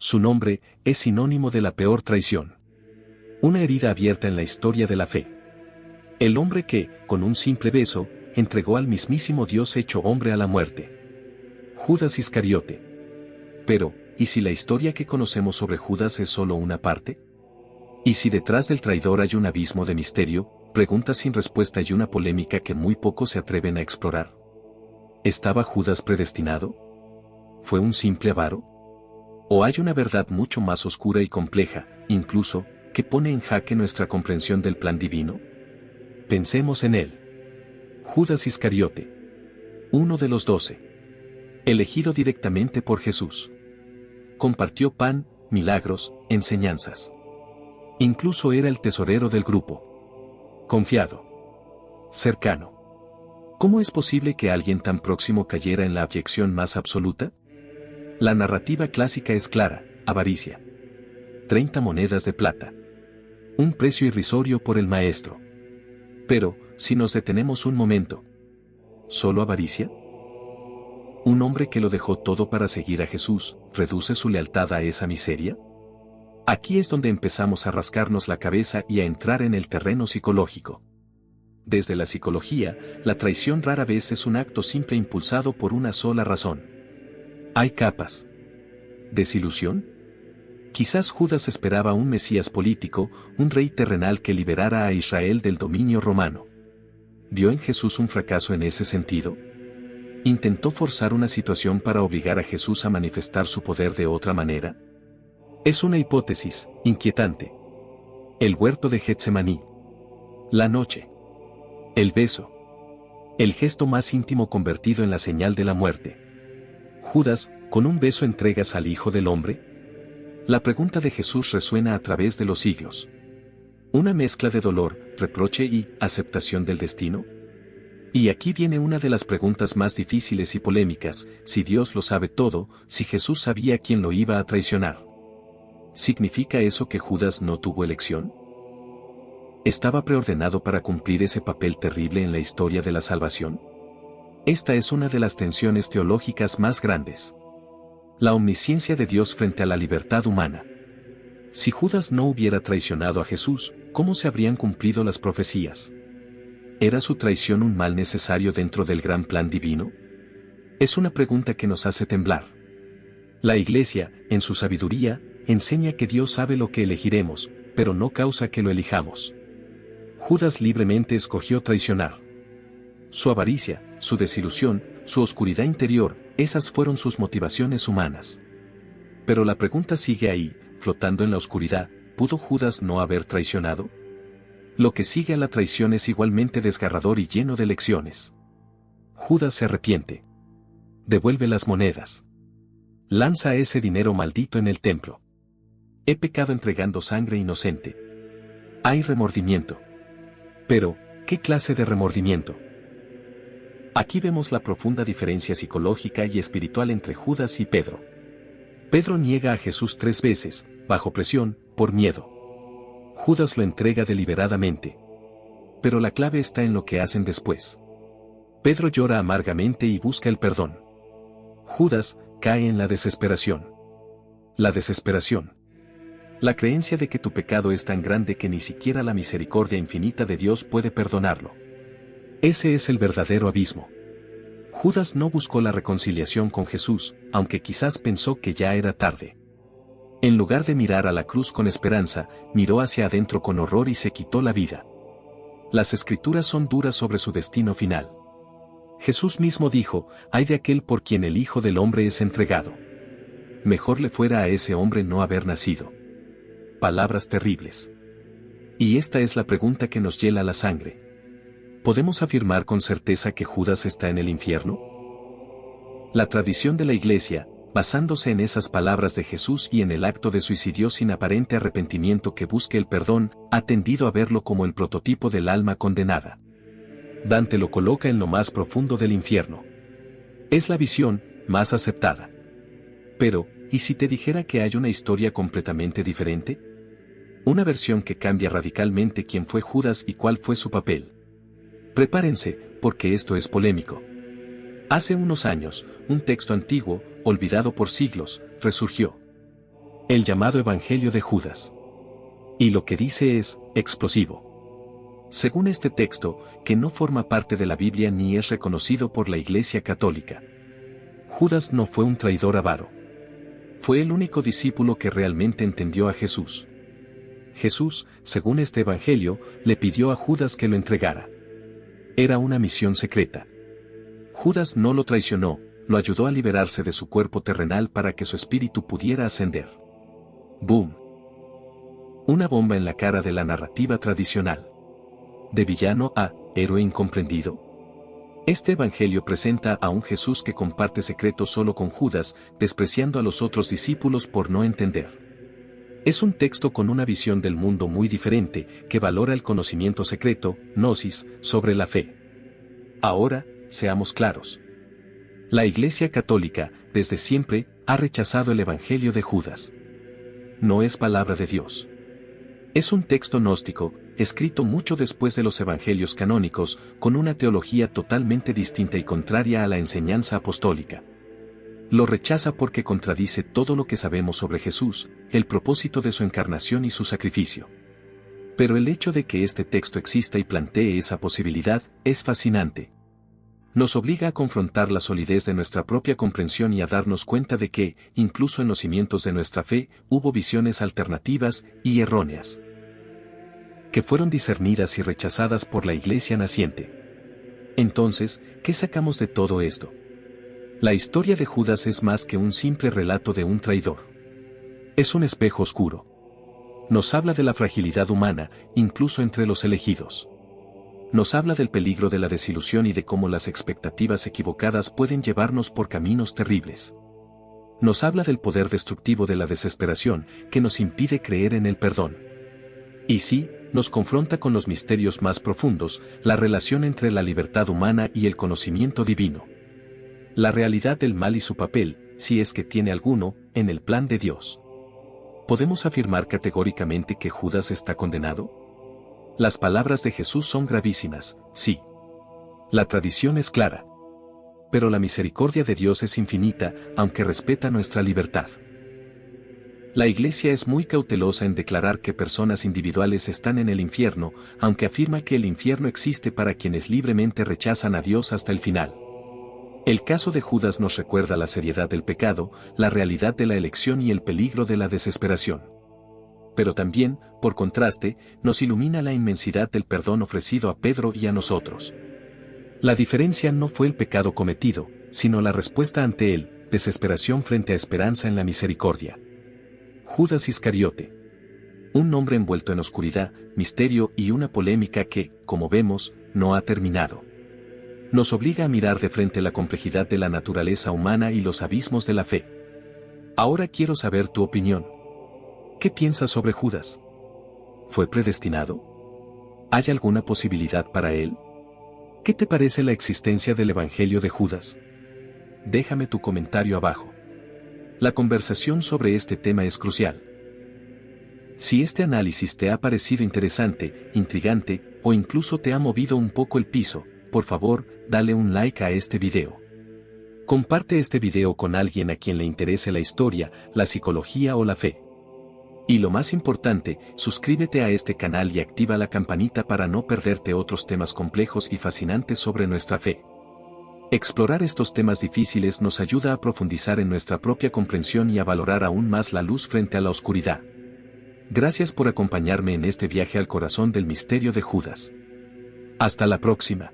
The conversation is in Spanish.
Su nombre es sinónimo de la peor traición. Una herida abierta en la historia de la fe. El hombre que, con un simple beso, entregó al mismísimo Dios hecho hombre a la muerte. Judas Iscariote. Pero, ¿y si la historia que conocemos sobre Judas es solo una parte? ¿Y si detrás del traidor hay un abismo de misterio, preguntas sin respuesta y una polémica que muy pocos se atreven a explorar? ¿Estaba Judas predestinado? ¿Fue un simple avaro? ¿O hay una verdad mucho más oscura y compleja, incluso, que pone en jaque nuestra comprensión del plan divino? Pensemos en él. Judas Iscariote. Uno de los 12. Elegido directamente por Jesús. Compartió pan, milagros, enseñanzas. Incluso era el tesorero del grupo. Confiado. Cercano. ¿Cómo es posible que alguien tan próximo cayera en la abyección más absoluta? La narrativa clásica es clara: avaricia. 30 monedas de plata. Un precio irrisorio por el maestro. Pero, si nos detenemos un momento, ¿solo avaricia? ¿Un hombre que lo dejó todo para seguir a Jesús, reduce su lealtad a esa miseria? Aquí es donde empezamos a rascarnos la cabeza y a entrar en el terreno psicológico. Desde la psicología, la traición rara vez es un acto simple impulsado por una sola razón. Hay capas. ¿Desilusión? Quizás Judas esperaba un Mesías político, un rey terrenal que liberara a Israel del dominio romano. ¿Vio en Jesús un fracaso en ese sentido? ¿Intentó forzar una situación para obligar a Jesús a manifestar su poder de otra manera? Es una hipótesis inquietante. El huerto de Getsemaní. La noche. El beso. El gesto más íntimo convertido en la señal de la muerte. Judas, ¿con un beso entregas al Hijo del Hombre? La pregunta de Jesús resuena a través de los siglos. ¿Una mezcla de dolor, reproche y aceptación del destino? Y aquí viene una de las preguntas más difíciles y polémicas: si Dios lo sabe todo, si Jesús sabía quién lo iba a traicionar. ¿Significa eso que Judas no tuvo elección? ¿Estaba preordenado para cumplir ese papel terrible en la historia de la salvación? Esta es una de las tensiones teológicas más grandes. La omnisciencia de Dios frente a la libertad humana. Si Judas no hubiera traicionado a Jesús, ¿cómo se habrían cumplido las profecías? ¿Era su traición un mal necesario dentro del gran plan divino? Es una pregunta que nos hace temblar. La Iglesia, en su sabiduría, enseña que Dios sabe lo que elegiremos, pero no causa que lo elijamos. Judas libremente escogió traicionar. Su avaricia, su desilusión, su oscuridad interior, esas fueron sus motivaciones humanas. Pero la pregunta sigue ahí, flotando en la oscuridad: ¿pudo Judas no haber traicionado? Lo que sigue a la traición es igualmente desgarrador y lleno de lecciones. Judas se arrepiente. Devuelve las monedas. Lanza ese dinero maldito en el templo. He pecado entregando sangre inocente. Hay remordimiento. Pero, ¿qué clase de remordimiento? Aquí vemos la profunda diferencia psicológica y espiritual entre Judas y Pedro. Pedro niega a Jesús 3 veces, bajo presión, por miedo. Judas lo entrega deliberadamente. Pero la clave está en lo que hacen después. Pedro llora amargamente y busca el perdón. Judas cae en la desesperación. La desesperación. La creencia de que tu pecado es tan grande que ni siquiera la misericordia infinita de Dios puede perdonarlo. Ese es el verdadero abismo. Judas no buscó la reconciliación con Jesús, aunque quizás pensó que ya era tarde. En lugar de mirar a la cruz con esperanza, miró hacia adentro con horror y se quitó la vida. Las Escrituras son duras sobre su destino final. Jesús mismo dijo: «Ay de aquel por quien el Hijo del Hombre es entregado. Mejor le fuera a ese hombre no haber nacido». Palabras terribles. Y esta es la pregunta que nos hiela la sangre. ¿Podemos afirmar con certeza que Judas está en el infierno? La tradición de la Iglesia, basándose en esas palabras de Jesús y en el acto de suicidio sin aparente arrepentimiento que busque el perdón, ha tendido a verlo como el prototipo del alma condenada. Dante lo coloca en lo más profundo del infierno. Es la visión más aceptada. Pero, ¿y si te dijera que hay una historia completamente diferente? Una versión que cambia radicalmente quién fue Judas y cuál fue su papel. Prepárense, porque esto es polémico. Hace unos años, un texto antiguo, olvidado por siglos, resurgió. El llamado Evangelio de Judas. Y lo que dice es explosivo. Según este texto, que no forma parte de la Biblia ni es reconocido por la Iglesia Católica, Judas no fue un traidor avaro. Fue el único discípulo que realmente entendió a Jesús. Jesús, según este Evangelio, le pidió a Judas que lo entregara. Era una misión secreta. Judas no lo traicionó, lo ayudó a liberarse de su cuerpo terrenal para que su espíritu pudiera ascender. ¡Boom! Una bomba en la cara de la narrativa tradicional. De villano a héroe incomprendido. Este Evangelio presenta a un Jesús que comparte secretos solo con Judas, despreciando a los otros discípulos por no entender. Es un texto con una visión del mundo muy diferente, que valora el conocimiento secreto, gnosis, sobre la fe. Ahora, seamos claros. La Iglesia Católica, desde siempre, ha rechazado el Evangelio de Judas. No es palabra de Dios. Es un texto gnóstico, escrito mucho después de los evangelios canónicos, con una teología totalmente distinta y contraria a la enseñanza apostólica. Lo rechaza porque contradice todo lo que sabemos sobre Jesús, el propósito de su encarnación y su sacrificio. Pero el hecho de que este texto exista y plantee esa posibilidad es fascinante. Nos obliga a confrontar la solidez de nuestra propia comprensión y a darnos cuenta de que, incluso en los cimientos de nuestra fe, hubo visiones alternativas y erróneas, que fueron discernidas y rechazadas por la Iglesia naciente. Entonces, ¿qué sacamos de todo esto? La historia de Judas es más que un simple relato de un traidor. Es un espejo oscuro. Nos habla de la fragilidad humana, incluso entre los elegidos. Nos habla del peligro de la desilusión y de cómo las expectativas equivocadas pueden llevarnos por caminos terribles. Nos habla del poder destructivo de la desesperación, que nos impide creer en el perdón. Y sí, nos confronta con los misterios más profundos, la relación entre la libertad humana y el conocimiento divino. La realidad del mal y su papel, si es que tiene alguno, en el plan de Dios. ¿Podemos afirmar categóricamente que Judas está condenado? Las palabras de Jesús son gravísimas, sí. La tradición es clara. Pero la misericordia de Dios es infinita, aunque respeta nuestra libertad. La Iglesia es muy cautelosa en declarar que personas individuales están en el infierno, aunque afirma que el infierno existe para quienes libremente rechazan a Dios hasta el final. El caso de Judas nos recuerda la seriedad del pecado, la realidad de la elección y el peligro de la desesperación. Pero también, por contraste, nos ilumina la inmensidad del perdón ofrecido a Pedro y a nosotros. La diferencia no fue el pecado cometido, sino la respuesta ante él, desesperación frente a esperanza en la misericordia. Judas Iscariote. Un nombre envuelto en oscuridad, misterio y una polémica que, como vemos, no ha terminado. Nos obliga a mirar de frente la complejidad de la naturaleza humana y los abismos de la fe. Ahora quiero saber tu opinión. ¿Qué piensas sobre Judas? ¿Fue predestinado? ¿Hay alguna posibilidad para él? ¿Qué te parece la existencia del Evangelio de Judas? Déjame tu comentario abajo. La conversación sobre este tema es crucial. Si este análisis te ha parecido interesante, intrigante, o incluso te ha movido un poco el piso, por favor, dale un like a este video. Comparte este video con alguien a quien le interese la historia, la psicología o la fe. Y lo más importante, suscríbete a este canal y activa la campanita para no perderte otros temas complejos y fascinantes sobre nuestra fe. Explorar estos temas difíciles nos ayuda a profundizar en nuestra propia comprensión y a valorar aún más la luz frente a la oscuridad. Gracias por acompañarme en este viaje al corazón del misterio de Judas. Hasta la próxima.